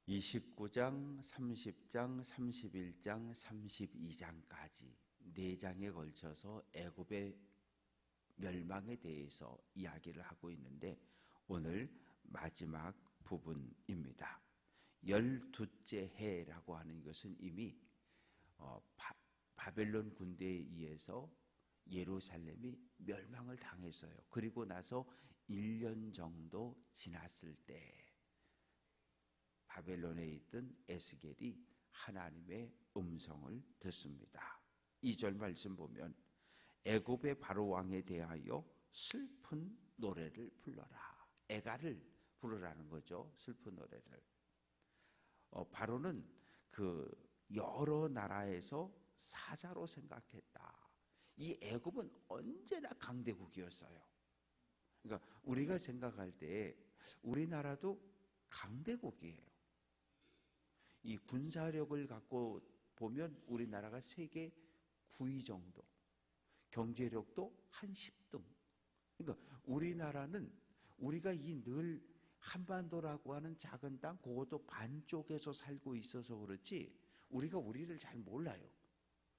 29장, 30장, 31장, 32장까지 4장에 걸쳐서 애굽의 멸망에 대해서 이야기를 하고 있는데 오늘 마지막 부분입니다. 12째 해라고 하는 것은 이미 바벨론 군대에 의해서 예루살렘이 멸망을 당했어요. 그리고 나서 1년 정도 지났을 때 바벨론에 있던 에스겔이 하나님의 음성을 듣습니다. 2절 말씀 보면 애굽의 바로 왕에 대하여 슬픈 노래를 불러라. 애가를 부르라는 거죠. 슬픈 노래를. 바로는 그 여러 나라에서 사자로 생각했다. 이 애굽은 언제나 강대국이었어요. 그러니까 우리가 생각할 때 우리나라도 강대국이에요. 이 군사력을 갖고 보면 우리나라가 세계 9위 정도, 경제력도 한 10등. 그러니까 우리나라는 우리가 이 늘 한반도라고 하는 작은 땅, 그것도 반쪽에서 살고 있어서 그렇지 우리가 우리를 잘 몰라요.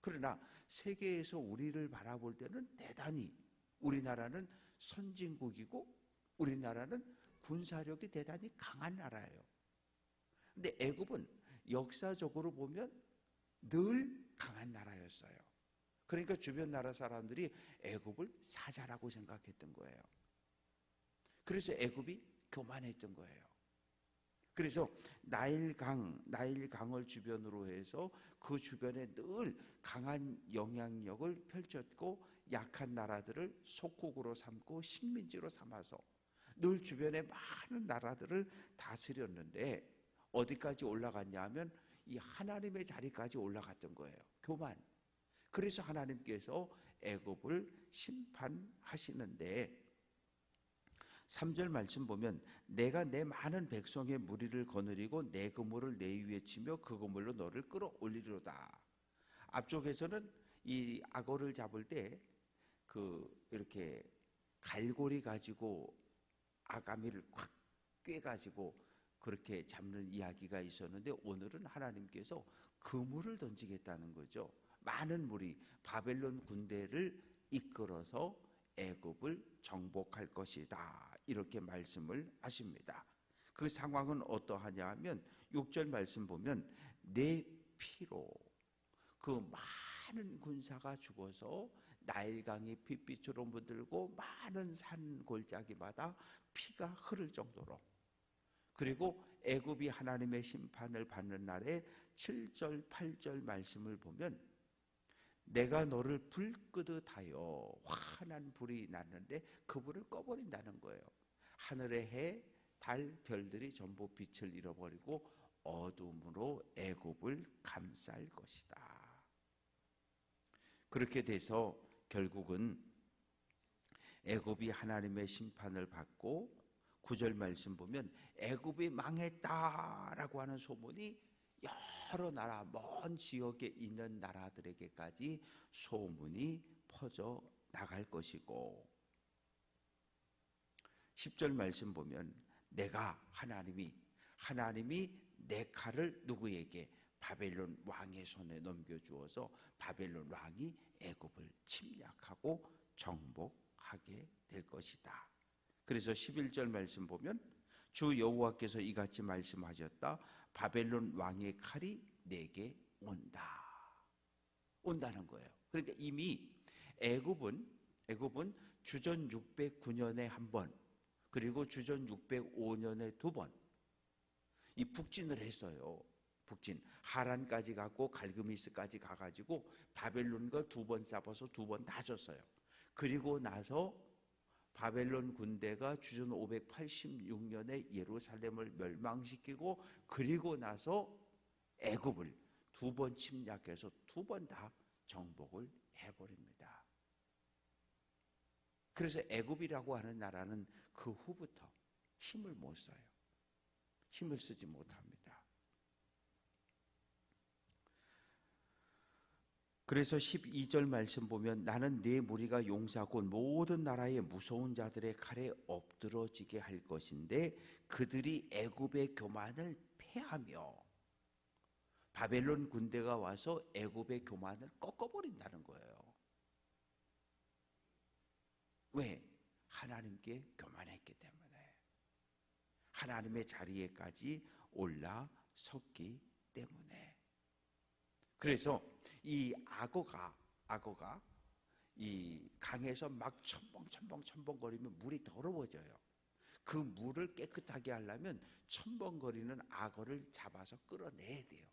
그러나 세계에서 우리를 바라볼 때는 대단히 우리나라는 선진국이고 우리나라는 군사력이 대단히 강한 나라예요. 근데 애굽은 역사적으로 보면 늘 강한 나라였어요. 그러니까 주변 나라 사람들이 애굽을 사자라고 생각했던 거예요. 그래서 애굽이 교만했던 거예요. 그래서 나일강을 주변으로 해서 그 주변에 늘 강한 영향력을 펼쳤고 약한 나라들을 속국으로 삼고 식민지로 삼아서 늘 주변에 많은 나라들을 다스렸는데 어디까지 올라갔냐 하면 이 하나님의 자리까지 올라갔던 거예요. 교만. 그래서 하나님께서 애굽을 심판하시는데 3절 말씀 보면 내가 내 많은 백성의 무리를 거느리고 내 그물을 내 위에 치며 그 그물로 너를 끌어올리리로다. 앞쪽에서는 이 악어를 잡을 때 이렇게 갈고리 가지고 아가미를 콱 꿰가지고 그렇게 잡는 이야기가 있었는데 오늘은 하나님께서 그물을 던지겠다는 거죠. 많은 무리 바벨론 군대를 이끌어서 애굽을 정복할 것이다. 이렇게 말씀을 하십니다. 그 상황은 어떠하냐 하면 6절 말씀 보면 내 피로 그 많은 군사가 죽어서 나일강이 핏빛으로 물들고 많은 산 골짜기마다 피가 흐를 정도로 그리고 애굽이 하나님의 심판을 받는 날에 7절 8절 말씀을 보면 내가 너를 불끄듯하여 환한 불이 났는데 그 불을 꺼버린다는 거예요. 하늘의 해, 달, 별들이 전부 빛을 잃어버리고 어둠으로 애굽을 감쌀 것이다. 그렇게 돼서 결국은 애굽이 하나님의 심판을 받고 9절 말씀 보면 애굽이 망했다라고 하는 소문이 여러 나라 먼 지역에 있는 나라들에게까지 소문이 퍼져 나갈 것이고 10절 말씀 보면 내가 하나님이 내 칼을 누구에게 바벨론 왕의 손에 넘겨주어서 바벨론 왕이 애굽을 침략하고 정복하게 될 것이다. 그래서 11절 말씀 보면 주 여호와께서 이같이 말씀하셨다. 바벨론 왕의 칼이 내게 온다는 거예요. 그러니까 이미 애굽은 주전 609년에 한 번, 그리고 주전 605년에 두 번 이 북진을 했어요. 북진 하란까지 가고 갈그미스까지 가가지고 바벨론과 두 번 싸워서 두 번 다 졌어요. 그리고 나서 바벨론 군대가 주전 586년에 예루살렘을 멸망시키고 그리고 나서 애굽을 두 번 침략해서 두 번 다 정복을 해버립니다. 그래서 애굽이라고 하는 나라는 그 후부터 힘을 못 써요. 힘을 쓰지 못합니다. 그래서 12절 말씀 보면 나는 네 무리가 용사고 모든 나라의 무서운 자들의 칼에 엎드러지게 할 것인데 그들이 애굽의 교만을 패하며 바벨론 군대가 와서 애굽의 교만을 꺾어버린다는 거예요. 왜? 하나님께 교만했기 때문에, 하나님의 자리에까지 올라섰기 때문에. 그래서 이 악어가 이 강에서 막 첨벙거리면 물이 더러워져요. 그 물을 깨끗하게 하려면 첨벙거리는 악어를 잡아서 끌어내야 돼요.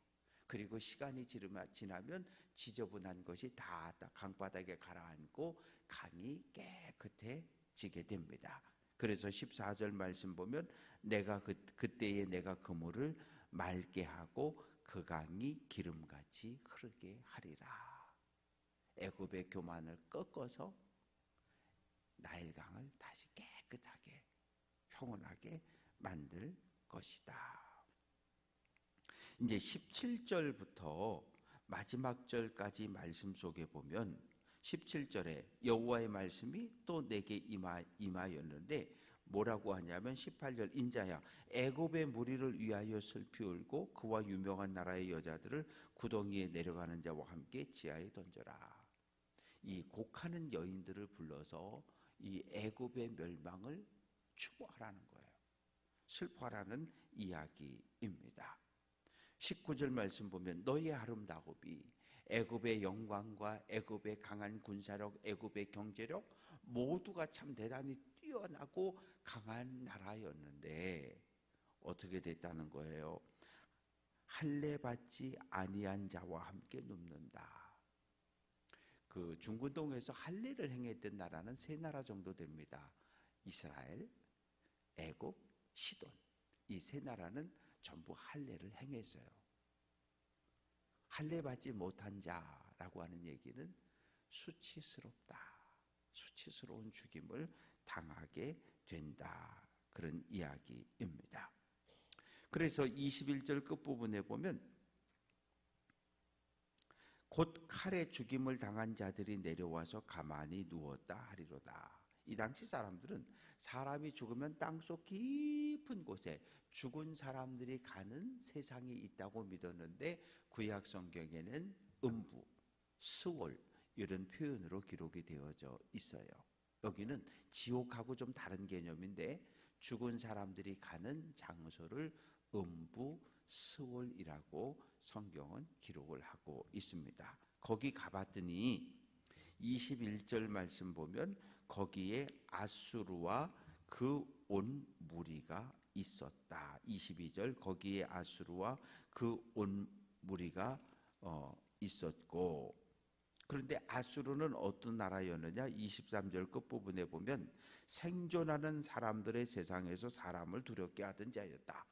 그리고 시간이 지나면 지저분한 것이 다 강바닥에 가라앉고 강이 깨끗해지게 됩니다. 그래서 14절 말씀 보면 그때에 내가 그 물을 맑게 하고 그 강이 기름같이 흐르게 하리라. 애굽의 교만을 꺾어서 나일강을 다시 깨끗하게 평온하게 만들 것이다. 이제 17절부터 마지막 절까지 말씀 속에 보면 17절에 여호와의 말씀이 또 내게 임하였는데 뭐라고 하냐면 18절 인자야 애굽의 무리를 위하여 슬피 울고 그와 유명한 나라의 여자들을 구덩이에 내려가는 자와 함께 지하에 던져라. 이 곡하는 여인들을 불러서 이 애굽의 멸망을 추모하라는 거예요. 슬퍼하라는 이야기입니다. 19절 말씀 보면 너희의 아름다움이 애굽의 영광과 애굽의 강한 군사력, 애굽의 경제력 모두가 참 대단히 뛰어나고 강한 나라였는데 어떻게 됐다는 거예요? 할례 받지 아니한 자와 함께 눕는다. 그 중근동에서 할례를 행했던 나라는 세 나라 정도 됩니다. 이스라엘, 애굽, 시돈. 이 세 나라는 전부 할례를 행했어요. 할례 받지 못한 자라고 하는 얘기는 수치스럽다. 수치스러운 죽임을 당하게 된다. 그런 이야기입니다. 그래서 21절 끝부분에 보면 곧 칼에 죽임을 당한 자들이 내려와서 가만히 누웠다 하리로다. 이 당시 사람들은 사람이 죽으면 땅속 깊은 곳에 죽은 사람들이 가는 세상이 있다고 믿었는데 구약 성경에는 음부, 스월 이런 표현으로 기록이 되어져 있어요. 여기는 지옥하고 좀 다른 개념인데 죽은 사람들이 가는 장소를 음부, 스월이라고 성경은 기록을 하고 있습니다. 거기 가봤더니 21절 말씀 보면 거기에 아수르와 그 온 무리가 있었다. 22절 거기에 아수르와 그 온 무리가 있었고, 그런데 아수르는 어떤 나라였느냐? 23절 끝부분에 보면 생존하는 사람들의 세상에서 사람을 두렵게 하던 자였다.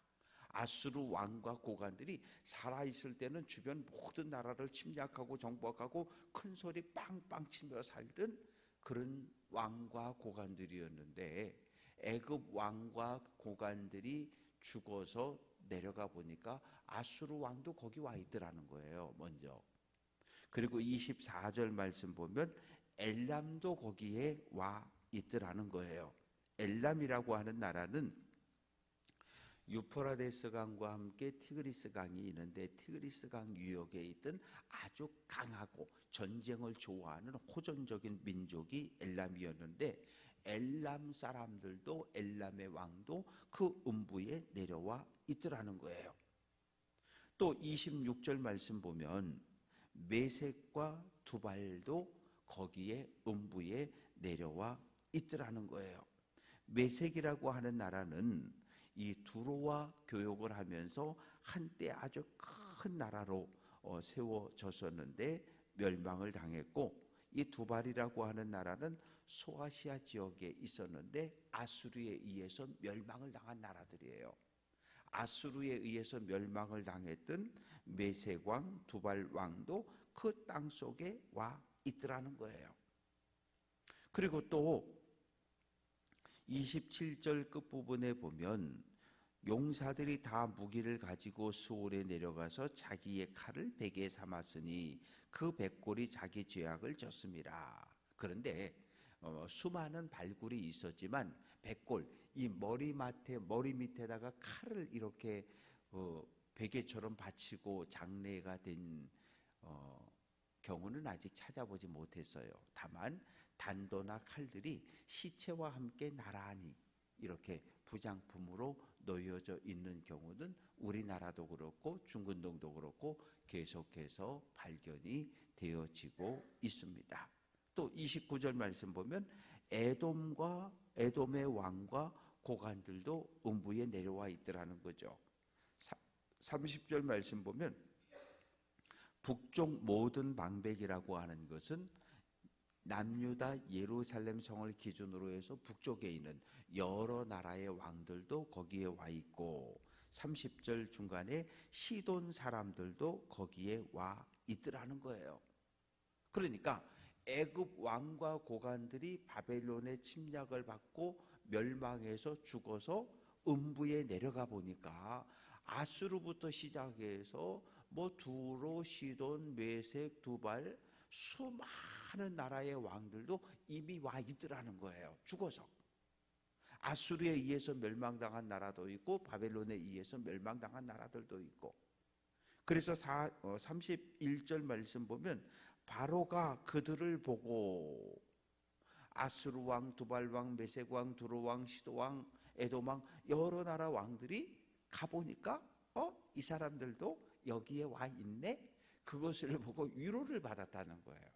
아수르 왕과 고관들이 살아있을 때는 주변 모든 나라를 침략하고 정복하고 큰 소리 빵빵 치며 살던 그런 왕과 고관들이었는데 애굽 왕과 고관들이 죽어서 내려가 보니까 아수르 왕도 거기 와 있더라는 거예요. 먼저. 그리고 24절 말씀 보면 엘람도 거기에 와 있더라는 거예요. 엘람이라고 하는 나라는 유프라데스 강과 함께 티그리스 강이 있는데 티그리스 강 유역에 있던 아주 강하고 전쟁을 좋아하는 호전적인 민족이 엘람이었는데 엘람 사람들도 엘람의 왕도 그 음부에 내려와 있더라는 거예요. 또 26절 말씀 보면 메색과 두발도 거기에 음부에 내려와 있더라는 거예요. 메색이라고 하는 나라는 이 두로와 교역을 하면서 한때 아주 큰 나라로 세워졌었는데 멸망을 당했고, 이 두발이라고 하는 나라는 소아시아 지역에 있었는데 아수르에 의해서 멸망을 당한 나라들이에요. 아수르에 의해서 멸망을 당했던 메색왕 두발왕도 그 땅 속에 와 있더라는 거예요. 그리고 또 27절 끝부분에 보면 용사들이 다 무기를 가지고 수월에 내려가서 자기의 칼을 베개 삼았으니 그 백골이 자기 죄악을 졌습니다. 그런데 수많은 발굴이 있었지만 백골, 이 머리 밑에다가 칼을 이렇게 베개처럼 받치고 장례가 된 경우는 아직 찾아보지 못했어요. 다만 단도나 칼들이 시체와 함께 나란히 이렇게 부장품으로 놓여져 있는 경우는 우리나라도 그렇고 중근동도 그렇고 계속해서 발견이 되어지고 있습니다. 또 29절 말씀 보면 에돔의 왕과 고관들도 음부에 내려와 있더라는 거죠. 30절 말씀 보면 북쪽 모든 방백이라고 하는 것은 남유다 예루살렘 성을 기준으로 해서 북쪽에 있는 여러 나라의 왕들도 거기에 와 있고 30절 중간에 시돈 사람들도 거기에 와 있더라는 거예요. 그러니까 애굽 왕과 고관들이 바벨론의 침략을 받고 멸망해서 죽어서 음부에 내려가 보니까 아수르부터 시작해서 뭐 두로, 시돈, 메색, 두발 수많은 나라의 왕들도 이미 와 있더라는 거예요. 죽어서. 아수르에 의해서 멸망당한 나라도 있고 바벨론에 의해서 멸망당한 나라들도 있고. 그래서 31절 말씀 보면 바로가 그들을 보고 아수르 왕, 두발 왕, 메색 왕, 두로 왕, 시도 왕, 에돔 왕 여러 나라 왕들이 가보니까 이 사람들도 여기에 와 있네. 그것을 보고 위로를 받았다는 거예요.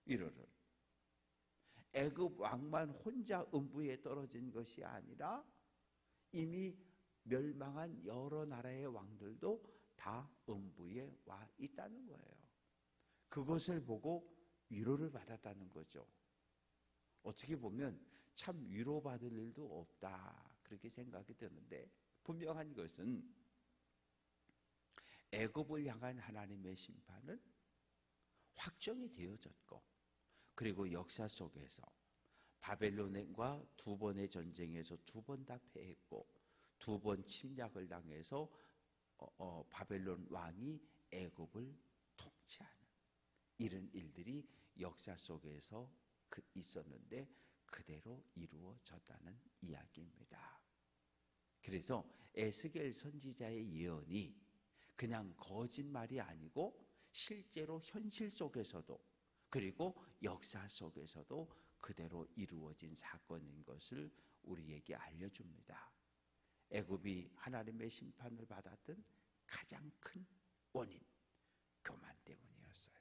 위로를. 애굽 왕만 혼자 음부에 떨어진 것이 아니라 이미 멸망한 여러 나라의 왕들도 다 음부에 와 있다는 거예요. 그것을 보고 위로를 받았다는 거죠. 어떻게 보면 참 위로받을 일도 없다 그렇게 생각이 드는데 분명한 것은 애굽을 향한 하나님의 심판은 확정이 되어졌고 그리고 역사 속에서 바벨론과 두 번의 전쟁에서 두 번 다 패했고 두 번 침략을 당해서 바벨론 왕이 애굽을 통치하는 이런 일들이 역사 속에서 있었는데 그대로 이루어졌다는 이야기입니다. 그래서 에스겔 선지자의 예언이 그냥 거짓말이 아니고 실제로 현실 속에서도 그리고 역사 속에서도 그대로 이루어진 사건인 것을 우리에게 알려줍니다. 애굽이 하나님의 심판을 받았던 가장 큰 원인, 교만 때문이었어요.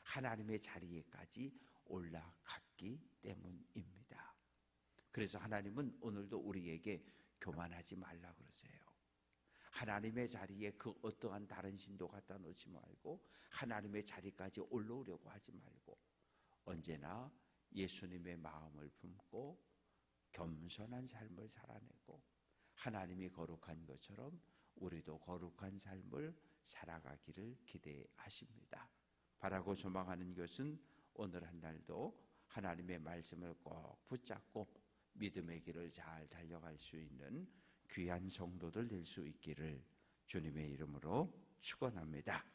하나님의 자리에까지 올라갔기 때문입니다. 그래서 하나님은 오늘도 우리에게 교만하지 말라 그러세요. 하나님의 자리에 그 어떠한 다른 신도 갖다 놓지 말고 하나님의 자리까지 올라오려고 하지 말고 언제나 예수님의 마음을 품고 겸손한 삶을 살아내고 하나님이 거룩한 것처럼 우리도 거룩한 삶을 살아가기를 기대하십니다. 바라고 소망하는 것은 오늘 한 날도 하나님의 말씀을 꼭 붙잡고 믿음의 길을 잘 달려갈 수 있는 귀한 성도들 될 수 있기를 주님의 이름으로 축원합니다.